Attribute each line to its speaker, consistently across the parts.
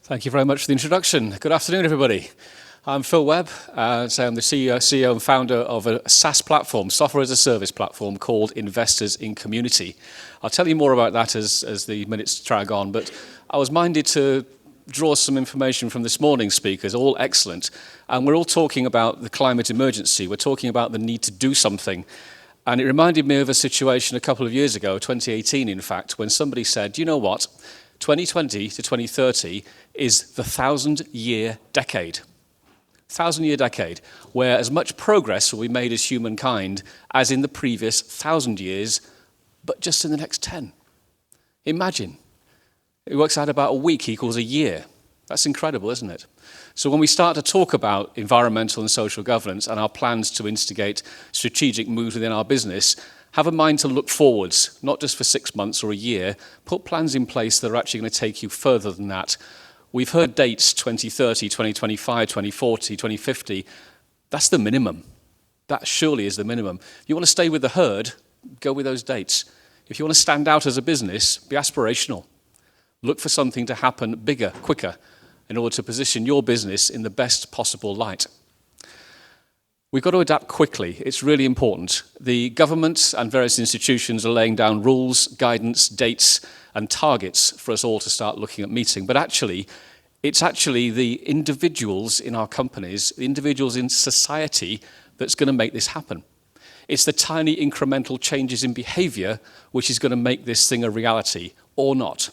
Speaker 1: Thank you very much for the introduction. Good afternoon, everybody. I'm Phil Webb. I'm the CEO and founder of a SaaS platform, software as a service platform called Investors in Community. I'll tell you more about that as the minutes drag on, but I was minded to draw some information from this morning's speakers, all excellent. And we're all talking about the climate emergency. We're talking about the need to do something. And it reminded me of a situation a couple of years ago, 2018 in fact, when somebody said, you know what, 2020 to 2030 is the 1,000-year decade. 1,000-year decade, where as much progress will be made as humankind as in the previous 1,000 years, but just in the next 10. Imagine. It works out about a week equals a year. That's incredible, isn't it? So when we start to talk about environmental and social governance and our plans to instigate strategic moves within our business, have a mind to look forwards, not just for 6 months or a year. Put plans in place that are actually going to take you further than that. We've heard dates, 2030, 2025, 2040, 2050. That's the minimum. That surely is the minimum. If you want to stay with the herd, go with those dates. If you want to stand out as a business, be aspirational. Look for something to happen bigger, quicker, in order to position your business in the best possible light. We've got to adapt quickly. It's really important. The government and various institutions are laying down rules, guidance, dates, and targets for us all to start looking at meeting. But actually, it's actually the individuals in our companies, the individuals in society that's going to make this happen. It's the tiny incremental changes in behavior which is going to make this thing a reality or not.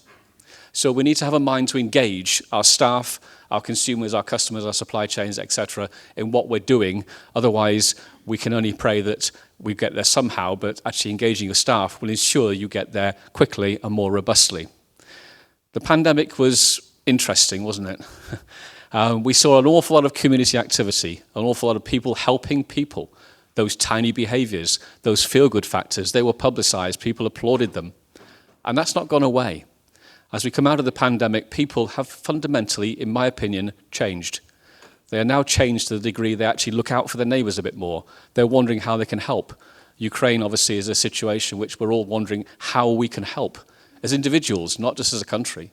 Speaker 1: So we need to have a mind to engage our staff, our consumers, our customers, our supply chains, etc., in what we're doing. Otherwise, we can only pray that we get there somehow, but actually engaging your staff will ensure you get there quickly and more robustly. The pandemic was interesting, wasn't it? We saw an awful lot of community activity, an awful lot of people helping people. Those tiny behaviors, those feel-good factors, they were publicized, people applauded them. And that's not gone away. As we come out of the pandemic, people have fundamentally, in my opinion, changed. They are now changed to the degree they actually look out for their neighbours a bit more. They're wondering how they can help. Ukraine, obviously, is a situation which we're all wondering how we can help as individuals, not just as a country.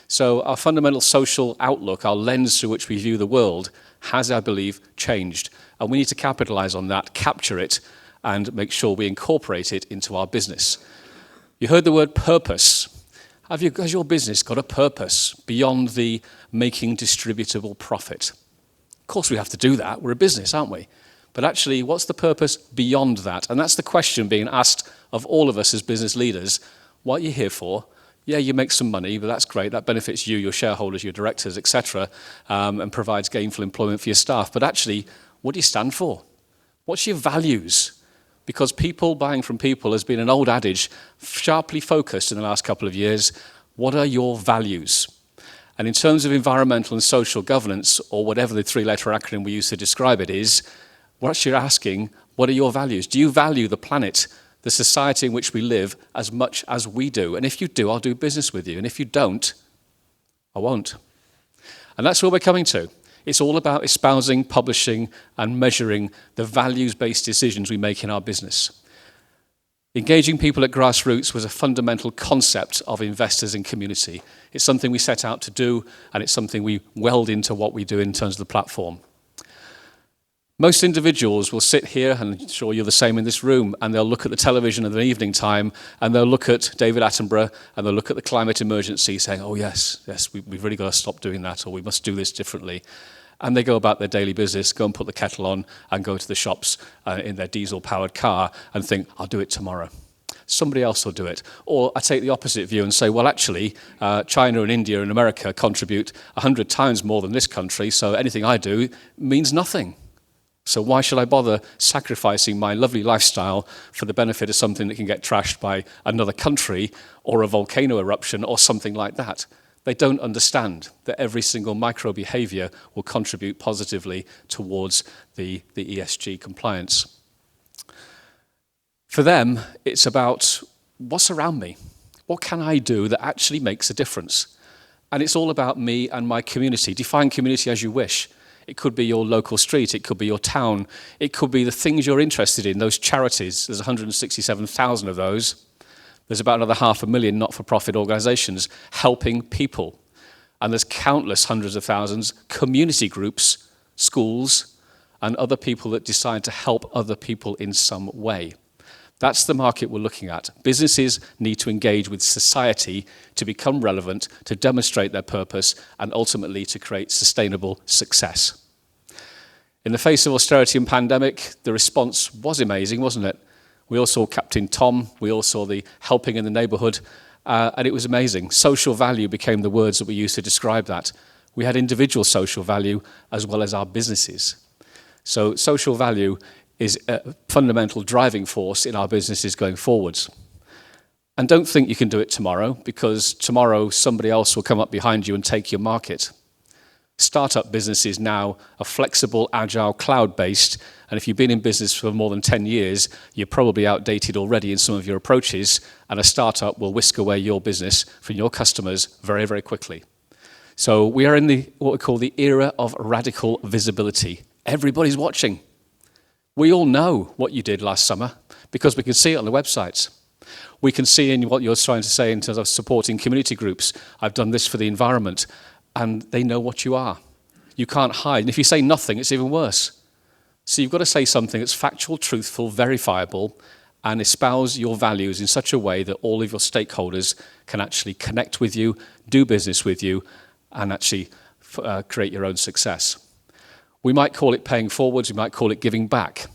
Speaker 1: So our fundamental social outlook, our lens through which we view the world, has, I believe, changed. And we need to capitalise on that, capture it, and make sure we incorporate it into our business. You heard the word purpose. Has your business got a purpose beyond the making distributable profit? Of course we have to do that. We're a business, aren't we? But actually, what's the purpose beyond that? And that's the question being asked of all of us as business leaders. What are you here for? Yeah, you make some money, but that's great. That benefits you, your shareholders, your directors, etc., and provides gainful employment for your staff. But actually, what do you stand for? What's your values? Because people buying from people has been an old adage, sharply focused in the last couple of years. What are your values? And in terms of environmental and social governance, or whatever the three-letter acronym we use to describe it is, what you're asking, what are your values? Do you value the planet, the society in which we live, as much as we do? And if you do, I'll do business with you. And if you don't, I won't. And that's where we're coming to. It's all about espousing, publishing, and measuring the values-based decisions we make in our business. Engaging people at grassroots was a fundamental concept of Investors in Community. It's something we set out to do, and it's something we weld into what we do in terms of the platform. Most individuals will sit here, and I'm sure you're the same in this room, and they'll look at the television at the evening time, and they'll look at David Attenborough, and they'll look at the climate emergency, saying, oh yes, we've really got to stop doing that, or we must do this differently. And they go about their daily business, go and put the kettle on, and go to the shops in their diesel-powered car, and think, I'll do it tomorrow. Somebody else will do it. Or I take the opposite view and say, well, actually, China and India and America contribute 100 times more than this country, so anything I do means nothing. So why should I bother sacrificing my lovely lifestyle for the benefit of something that can get trashed by another country or a volcano eruption or something like that? They don't understand that every single micro behavior will contribute positively towards the ESG compliance. For them, it's about what's around me. What can I do that actually makes a difference? And it's all about me and my community. Define community as you wish. It could be your local street, it could be your town, it could be the things you're interested in, those charities. There's 167,000 of those. There's about another 500,000 not-for-profit organisations helping people. And there's countless hundreds of thousands, community groups, schools, and other people that decide to help other people in some way. That's the market we're looking at. Businesses need to engage with society to become relevant, to demonstrate their purpose, and ultimately to create sustainable success. In the face of austerity and pandemic, the response was amazing, wasn't it? We all saw Captain Tom, we all saw the helping in the neighborhood, and it was amazing. Social value became the words that we used to describe that. We had individual social value as well as our businesses. So social value is a fundamental driving force in our businesses going forwards. And don't think you can do it tomorrow, because tomorrow somebody else will come up behind you and take your market. Startup businesses now are flexible, agile, cloud-based, and if you've been in business for more than 10 years, you're probably outdated already in some of your approaches, and a startup will whisk away your business from your customers very, very quickly. So we are in what we call the era of radical visibility. Everybody's watching. We all know what you did last summer because we can see it on the websites. We can see in what you're trying to say in terms of supporting community groups. I've done this for the environment. And they know what you are. You can't hide. And if you say nothing, it's even worse. So you've got to say something that's factual, truthful, verifiable, and espouse your values in such a way that all of your stakeholders can actually connect with you, do business with you, and actually create your own success. We might call it paying forwards, we might call it giving back.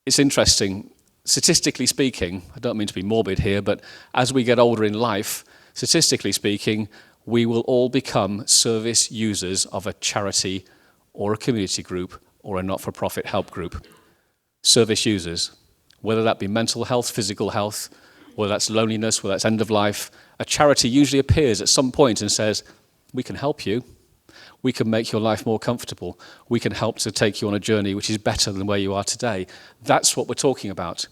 Speaker 1: It's interesting. Statistically speaking, I don't mean to be morbid here, but as we get older in life, statistically speaking, we will all become service users of a charity or a community group or a not-for-profit help group. Service users, whether that be mental health, physical health, whether that's loneliness, whether that's end of life. A charity usually appears at some point and says, we can help you. We can make your life more comfortable. We can help to take you on a journey which is better than where you are today. That's what we're talking about.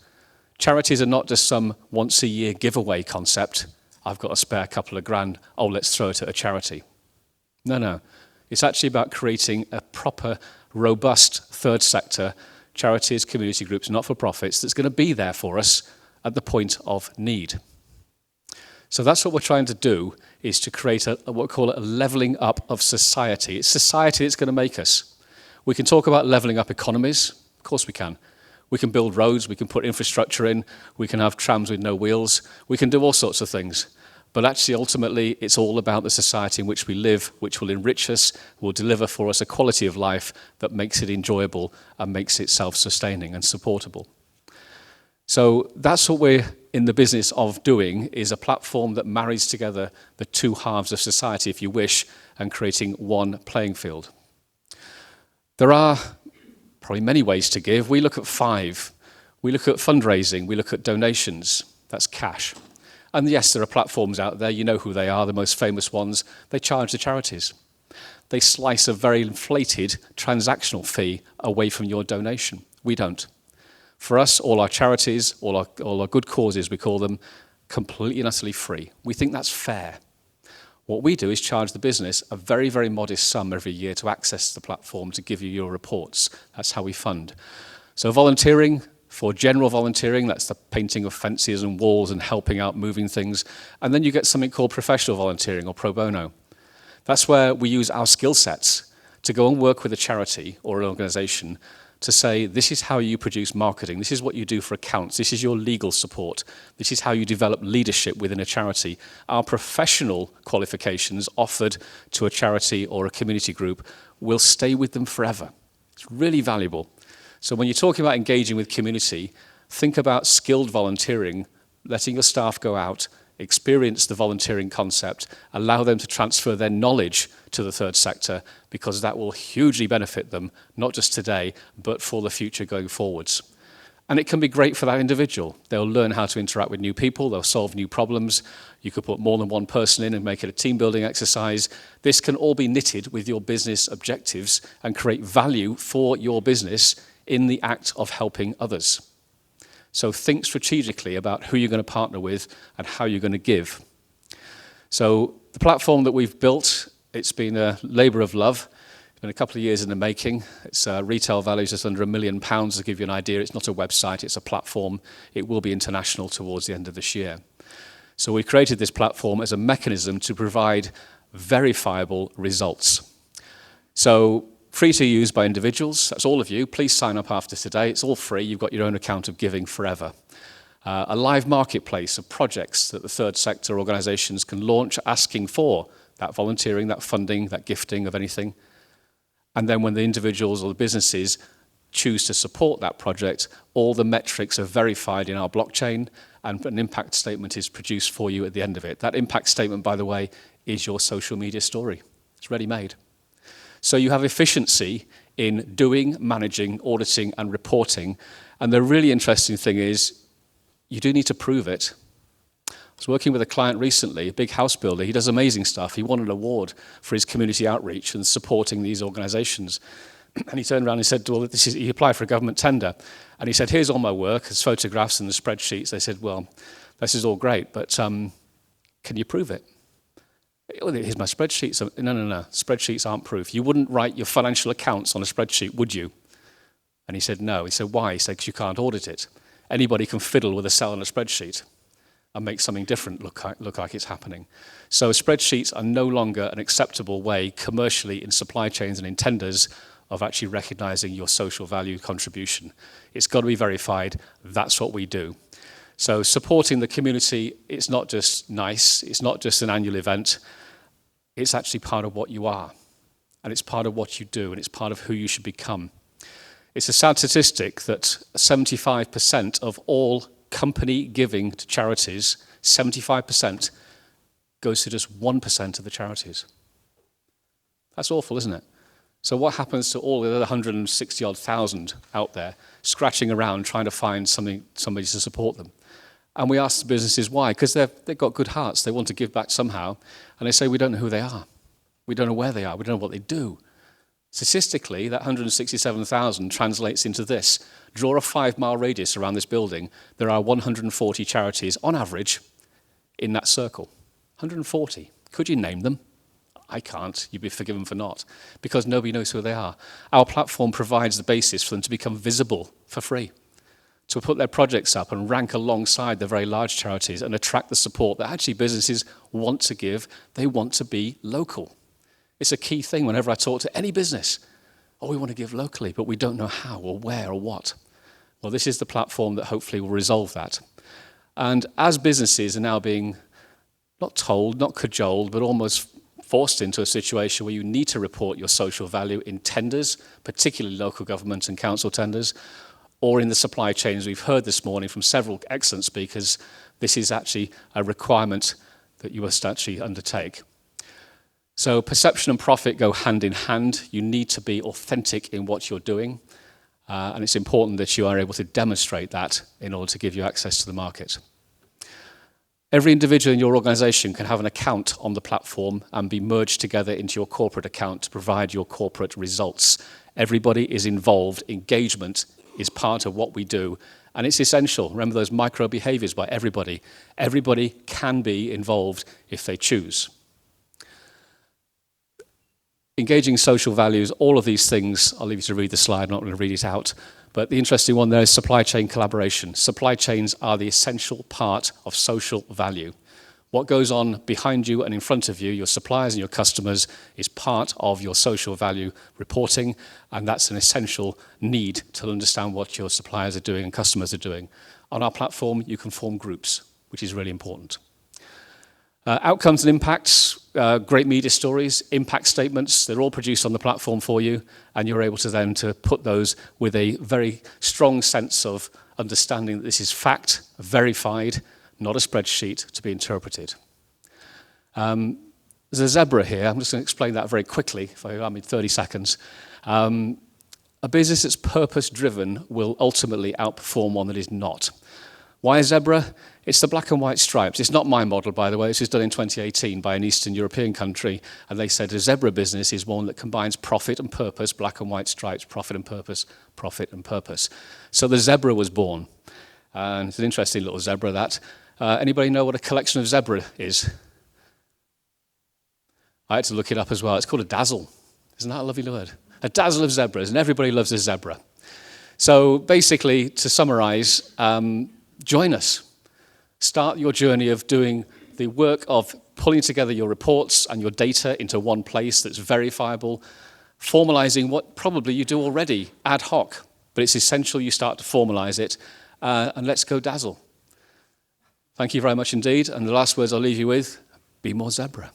Speaker 1: Charities are not just some once-a-year giveaway concept. I've got a spare couple of grand, oh, let's throw it at a charity. No. It's actually about creating a proper, robust third sector, charities, community groups, not-for-profits, that's going to be there for us at the point of need. So that's what we're trying to do, is to create what we call a levelling up of society. It's society that's going to make us. We can talk about levelling up economies. Of course we can. We can build roads, we can put infrastructure in, we can have trams with no wheels, we can do all sorts of things. But actually, ultimately, it's all about the society in which we live, which will enrich us, will deliver for us a quality of life that makes it enjoyable and makes it self-sustaining and supportable. So that's what we're in the business of doing, is a platform that marries together the two halves of society, if you wish, and creating one playing field. There are probably many ways to give. We look at 5. We look at fundraising. We look at donations. That's cash. And yes, there are platforms out there. You know who they are, the most famous ones. They charge the charities. They slice a very inflated transactional fee away from your donation. We don't. For us, all our charities, all our good causes, we call them, completely and utterly free. We think that's fair. What we do is charge the business a very, very modest sum every year to access the platform, to give you your reports. That's how we fund. So volunteering, for general volunteering, that's the painting of fences and walls and helping out moving things. And then you get something called professional volunteering or pro bono. That's where we use our skill sets to go and work with a charity or an organization to say, this is how you produce marketing, this is what you do for accounts, this is your legal support, this is how you develop leadership within a charity. Our professional qualifications offered to a charity or a community group will stay with them forever. It's really valuable. So when you're talking about engaging with community, think about skilled volunteering, letting your staff go out, experience the volunteering concept, allow them to transfer their knowledge to the third sector, because that will hugely benefit them, not just today, but for the future going forwards. And it can be great for that individual. They'll learn how to interact with new people, they'll solve new problems. You could put more than one person in and make it a team building exercise. This can all be knitted with your business objectives and create value for your business in the act of helping others. So think strategically about who you're going to partner with and how you're going to give. So the platform that we've built, it's been a labour of love. It's been a couple of years in the making. It's retail value is just under £1 million, to give you an idea. It's not a website, it's a platform. It will be international towards the end of this year. So we created this platform as a mechanism to provide verifiable results. So free to use by individuals, that's all of you. Please sign up after today. It's all free. You've got your own account of giving forever. A live marketplace of projects that the third sector organizations can launch asking for that volunteering, that funding, that gifting of anything. And then when the individuals or the businesses choose to support that project, all the metrics are verified in our blockchain and an impact statement is produced for you at the end of it. That impact statement, by the way, is your social media story. It's ready-made. So you have efficiency in doing, managing, auditing, and reporting. And the really interesting thing is you do need to prove it. I was working with a client recently, a big house builder. He does amazing stuff. He won an award for his community outreach and supporting these organizations. And he turned around and said, well, he applied for a government tender. And he said, here's all my work, his photographs and the spreadsheets. They said, well, this is all great, but can you prove it? Here's my spreadsheets. No. Spreadsheets aren't proof. You wouldn't write your financial accounts on a spreadsheet, would you? And he said, no. He said, why? He said, because you can't audit it. Anybody can fiddle with a cell on a spreadsheet and make something different look like it's happening. So spreadsheets are no longer an acceptable way commercially in supply chains and in tenders of actually recognizing your social value contribution. It's got to be verified. That's what we do. So supporting the community, it's not just nice. It's not just an annual event. It's actually part of what you are. And it's part of what you do. And it's part of who you should become. It's a sad statistic that 75% of all company giving to charities, 75% goes to just 1% of the charities. That's awful, isn't it? So what happens to all the other 160-odd thousand out there scratching around trying to find somebody to support them? And we ask the businesses why, because they've got good hearts. They want to give back somehow. And they say, we don't know who they are. We don't know where they are. We don't know what they do. Statistically, that 167,000 translates into this. Draw a 5-mile radius around this building. There are 140 charities, on average, in that circle. 140. Could you name them? I can't. You'd be forgiven for not. Because nobody knows who they are. Our platform provides the basis for them to become visible for free. To put their projects up and rank alongside the very large charities and attract the support that actually businesses want to give. They want to be local. It's a key thing whenever I talk to any business. Oh, we want to give locally, but we don't know how or where or what. Well, this is the platform that hopefully will resolve that. And as businesses are now being not told, not cajoled, but almost forced into a situation where you need to report your social value in tenders, particularly local government and council tenders, or in the supply chains. We've heard this morning from several excellent speakers, this is actually a requirement that you must actually undertake. So perception and profit go hand in hand. You need to be authentic in what you're doing, and it's important that you are able to demonstrate that in order to give you access to the market. Every individual in your organization can have an account on the platform and be merged together into your corporate account to provide your corporate results. Everybody is involved. Engagement is part of what we do, and it's essential. Remember those micro behaviors by everybody. Everybody can be involved if they choose. Engaging social values, all of these things, I'll leave you to read the slide, I'm not going to read it out, but the interesting one there is supply chain collaboration. Supply chains are the essential part of social value. What goes on behind you and in front of you, your suppliers and your customers, is part of your social value reporting, and that's an essential need to understand what your suppliers are doing and customers are doing. On our platform, you can form groups, which is really important. Outcomes and impacts, great media stories, impact statements, they're all produced on the platform for you, and you're able to then to put those with a very strong sense of understanding that this is fact, verified, not a spreadsheet to be interpreted. There's a zebra here. I'm just going to explain that very quickly, if I have 30 seconds. A business that's purpose-driven will ultimately outperform one that is not. Why a zebra? It's the black and white stripes. It's not my model, by the way. This was done in 2018 by an Eastern European country, and they said a zebra business is one that combines profit and purpose, black and white stripes, profit and purpose, profit and purpose. So the zebra was born. And it's an interesting little zebra, that. Anybody know what a collection of zebra is? I had to look it up as well. It's called a dazzle. Isn't that a lovely word? A dazzle of zebras, and everybody loves a zebra. So basically, to summarize, join us. Start your journey of doing the work of pulling together your reports and your data into one place that's verifiable, formalizing what probably you do already ad hoc, but it's essential you start to formalize it, and let's go dazzle. Thank you very much indeed, and the last words I'll leave you with, be more zebra.